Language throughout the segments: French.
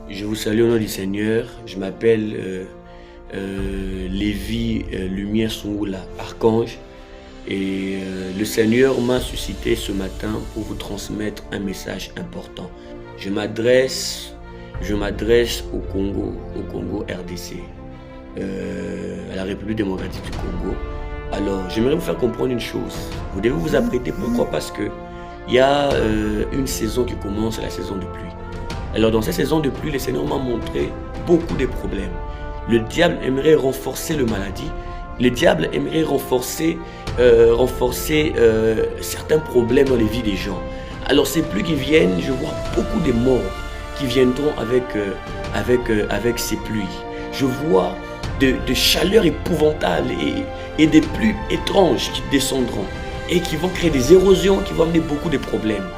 Je vous salue au nom du Seigneur. Je m'appelle Lévi Lumière Sungula, archange. Et le Seigneur m'a suscité ce matin pour vous transmettre un message important. Je m'adresse au Congo RDC, à la République démocratique du Congo. Alors, j'aimerais vous faire comprendre une chose. Vous devez vous apprêter. Pourquoi? Parce que il y a une saison qui commence, la saison de pluie. Alors, dans cette saison de pluie, le Seigneur m'a montré beaucoup de problèmes. Le diable aimerait renforcer le maladie. Le diable aimerait renforcer certains problèmes dans les vies des gens. Alors, ces pluies qui viennent, je vois beaucoup de morts qui viendront avec ces pluies. Je vois de chaleur épouvantable et des pluies étranges qui descendront et qui vont créer des érosions, qui vont amener beaucoup de problèmes.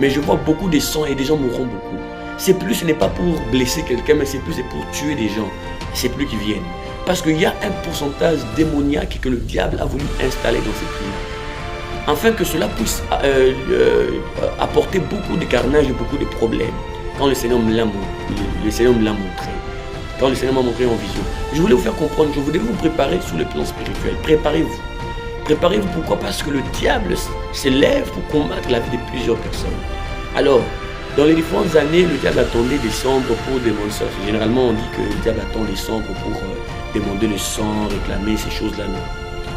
Mais je vois beaucoup de sang et des gens mourront beaucoup. Ces pluies, ce n'est pas pour blesser quelqu'un, mais c'est pour tuer des gens. Ces pluies qui viennent. Parce qu'il y a un pourcentage démoniaque que le diable a voulu installer dans ces pluies. Afin que cela puisse apporter beaucoup de carnage et beaucoup de problèmes. Quand le Seigneur me l'a montré. Quand le Seigneur m'a montré en vision. Je voulais vous faire comprendre, je voulais vous préparer sur le plan spirituel. Préparez-vous. Préparez-vous, pourquoi? Parce que le diable s'élève pour combattre la vie de plusieurs personnes. Alors, dans les différentes années, le diable attendait décembre pour demander ça. Généralement, on dit que le diable attend décembre pour demander le sang, réclamer ces choses-là.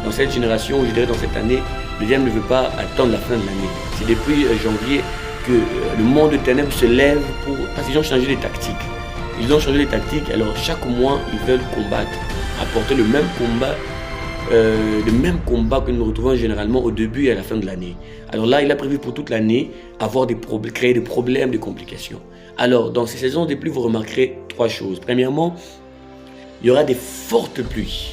Dans cette génération, je dirais dans cette année, le diable ne veut pas attendre la fin de l'année. C'est depuis janvier que le monde de ténèbres se lève parce qu'ils ont changé les tactiques. Ils ont changé les tactiques, alors chaque mois, ils veulent combattre, apporter le même combat que nous retrouvons généralement au début et à la fin de l'année. Alors là, il a prévu pour toute l'année créer des problèmes, des complications. Alors, dans ces saisons de pluie, vous remarquerez trois choses. Premièrement, il y aura des fortes pluies.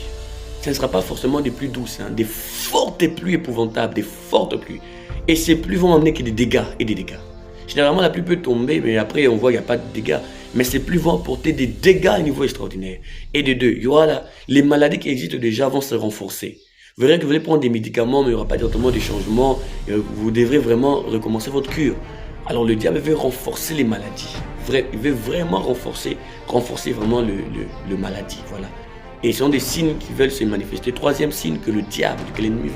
Ce ne sera pas forcément des pluies douces, des fortes pluies épouvantables, des fortes pluies. Et ces pluies vont amener que des dégâts et des dégâts. Généralement, la pluie peut tomber, mais après, on voit qu'il n'y a pas de dégâts. Mais ces pluies vont apporter des dégâts à un niveau extraordinaire. Et de deux, il y aura les maladies qui existent déjà vont se renforcer. Vous verrez que vous allez prendre des médicaments, mais il n'y aura pas directement des changements. Vous devrez vraiment recommencer votre cure. Alors le diable veut renforcer les maladies. Il veut vraiment renforcer vraiment le maladie. Voilà. Et ce sont des signes qui veulent se manifester. Troisième signe que le diable, que l'ennemi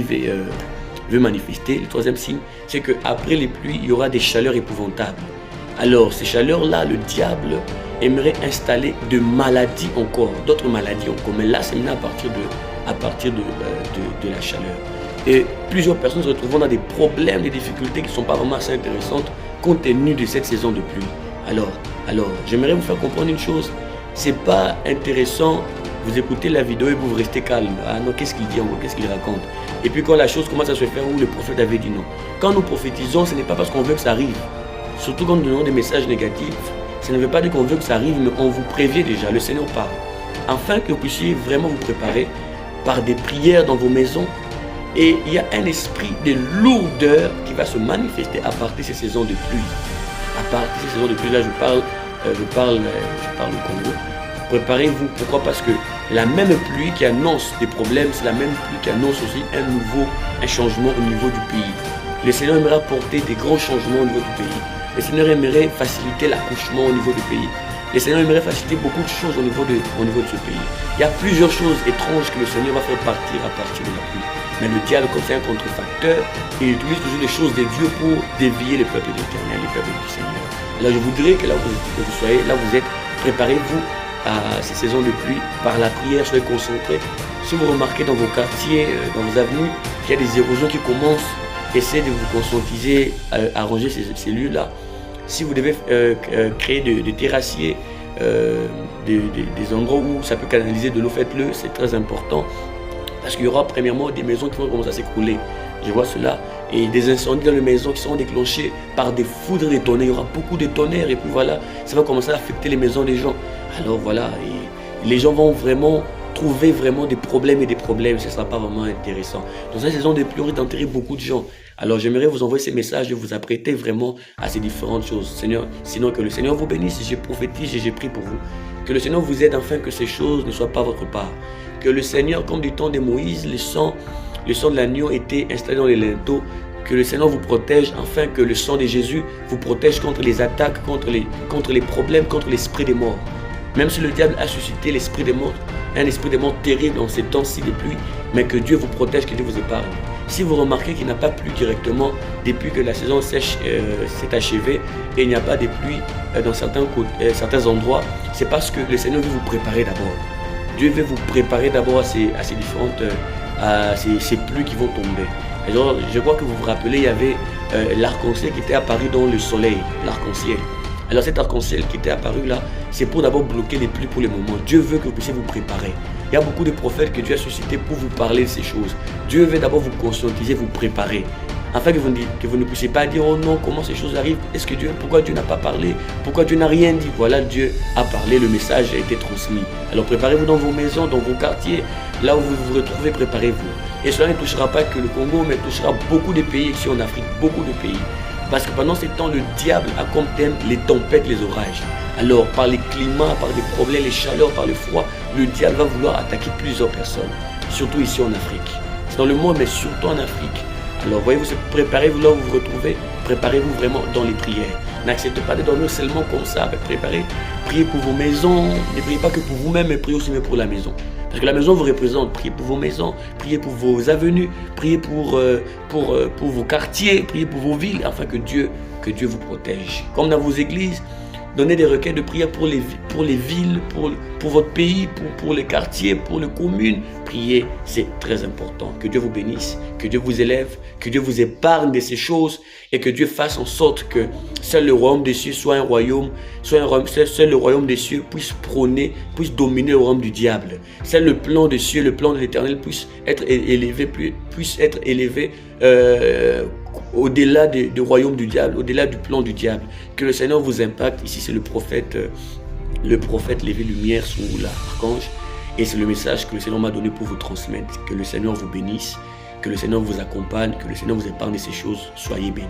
veut manifester. Le troisième signe, c'est qu'après les pluies, il y aura des chaleurs épouvantables. Alors, ces chaleurs-là, le diable aimerait installer de maladies encore, d'autres maladies encore. Mais là, c'est maintenant à partir de la chaleur. Et plusieurs personnes se retrouveront dans des problèmes, des difficultés qui ne sont pas vraiment assez intéressantes compte tenu de cette saison de pluie. Alors, j'aimerais vous faire comprendre une chose. C'est pas intéressant, vous écoutez la vidéo et vous restez calme. Ah non, qu'est-ce qu'il dit encore, qu'est-ce qu'il raconte? Et puis quand la chose commence à se faire, où le prophète avait dit non. Quand nous prophétisons, ce n'est pas parce qu'on veut que ça arrive. Surtout quand nous donnons des messages négatifs, ça ne veut pas dire qu'on veut que ça arrive, mais on vous prévient déjà, le Seigneur parle. Afin que vous puissiez vraiment vous préparer par des prières dans vos maisons. Et il y a un esprit de lourdeur qui va se manifester à partir de ces saisons de pluie. À partir de ces saisons de pluie, là je parle au Congo. Préparez-vous, pourquoi? Parce que la même pluie qui annonce des problèmes, c'est la même pluie qui annonce aussi un changement au niveau du pays. Le Seigneur aimerait apporter des grands changements au niveau du pays. Le Seigneur aimerait faciliter l'accouchement au niveau du pays. Le Seigneur aimerait faciliter beaucoup de choses au niveau de ce pays. Il y a plusieurs choses étranges que le Seigneur va faire partir à partir de la pluie. Mais le diable, comme c'est un contrefacteur, il utilise toujours des choses de Dieu pour dévier le peuple de l'Éternel, le peuple du Seigneur. Alors je voudrais que là où vous soyez, là où vous êtes, préparez-vous à ces saisons de pluie par la prière, soyez concentrés. Si vous remarquez dans vos quartiers, dans vos avenues, qu'il y a des érosions qui commencent, essayez de vous conscientiser, arranger ces lieux-là. Si vous devez créer des terrassiers, des endroits où ça peut canaliser de l'eau, faites-le, c'est très important. Parce qu'il y aura premièrement des maisons qui vont commencer à s'écrouler. Je vois cela. Et des incendies dans les maisons qui seront déclenchés par des foudres et des tonnerres. Il y aura beaucoup de tonnerres et puis voilà, ça va commencer à affecter les maisons des gens. Alors voilà, et les gens vont vraiment trouver vraiment des problèmes et des problèmes. Ce ne sera pas vraiment intéressant. Dans cette saison de pluie, on risque d'enterrer beaucoup de gens. Alors j'aimerais vous envoyer ces messages et vous apprêter vraiment à ces différentes choses. Seigneur, sinon que le Seigneur vous bénisse, je prophétise et j'ai pris pour vous. Que le Seigneur vous aide afin que ces choses ne soient pas votre part. Que le Seigneur, comme du temps de Moïse, le sang de l'agneau était installé dans les linteaux, que le Seigneur vous protège, afin que le sang de Jésus vous protège contre les attaques, contre les problèmes, contre l'esprit des morts. Même si le diable a suscité l'esprit des morts, un esprit des morts terrible dans ces temps-ci de pluie, mais que Dieu vous protège, que Dieu vous épargne. Si vous remarquez qu'il n'a pas plu directement depuis que la saison sèche s'est achevée et il n'y a pas de pluie dans certains endroits, c'est parce que le Seigneur veut vous préparer d'abord. Dieu veut vous préparer d'abord à ces différentes ces pluies qui vont tomber. Alors, je crois que vous vous rappelez, il y avait l'arc-en-ciel qui était apparu dans le soleil, l'arc-en-ciel. Alors cet arc-en-ciel qui était apparu là, c'est pour d'abord bloquer les pluies pour le moment. Dieu veut que vous puissiez vous préparer. Il y a beaucoup de prophètes que Dieu a suscités pour vous parler de ces choses. Dieu veut d'abord vous conscientiser, vous préparer. Afin que vous ne puissiez pas dire, oh non, comment ces choses arrivent? Pourquoi Dieu n'a pas parlé? Pourquoi Dieu n'a rien dit? Voilà, Dieu a parlé, le message a été transmis. Alors préparez-vous dans vos maisons, dans vos quartiers, là où vous vous retrouvez, préparez-vous. Et cela ne touchera pas que le Congo, mais touchera beaucoup de pays ici en Afrique, beaucoup de pays. Parce que pendant ces temps, le diable a comme thème les tempêtes, les orages. Alors, par les climats, par les problèmes, les chaleurs, par le froid, le diable va vouloir attaquer plusieurs personnes. Surtout ici en Afrique. C'est dans le monde, mais surtout en Afrique. Alors, voyez-vous, préparez-vous là où vous vous retrouvez. Préparez-vous vraiment dans les prières. N'acceptez pas de dormir seulement comme ça. Priez pour vos maisons. Ne priez pas que pour vous-même, mais priez aussi pour la maison. Parce que la maison vous représente. Priez pour vos maisons, priez pour vos avenues, priez pour vos quartiers, priez pour vos villes, afin que Dieu vous protège. Comme dans vos églises, donnez des requêtes de prière pour les villes, pour votre pays, pour les quartiers, pour les communes. Priez, c'est très important. Que Dieu vous bénisse, que Dieu vous élève, que Dieu vous épargne de ces choses et que Dieu fasse en sorte que seul le royaume des cieux seul le royaume des cieux puisse dominer le royaume du diable. Seul le plan des cieux, le plan de l'Éternel puisse être élevé au-delà du royaume du diable, au-delà du plan du diable. Que le Seigneur vous impacte. Ici, c'est le prophète Lévi Lumière sous l'archange. Et c'est le message que le Seigneur m'a donné pour vous transmettre. Que le Seigneur vous bénisse, que le Seigneur vous accompagne, que le Seigneur vous épargne de ces choses. Soyez bénis.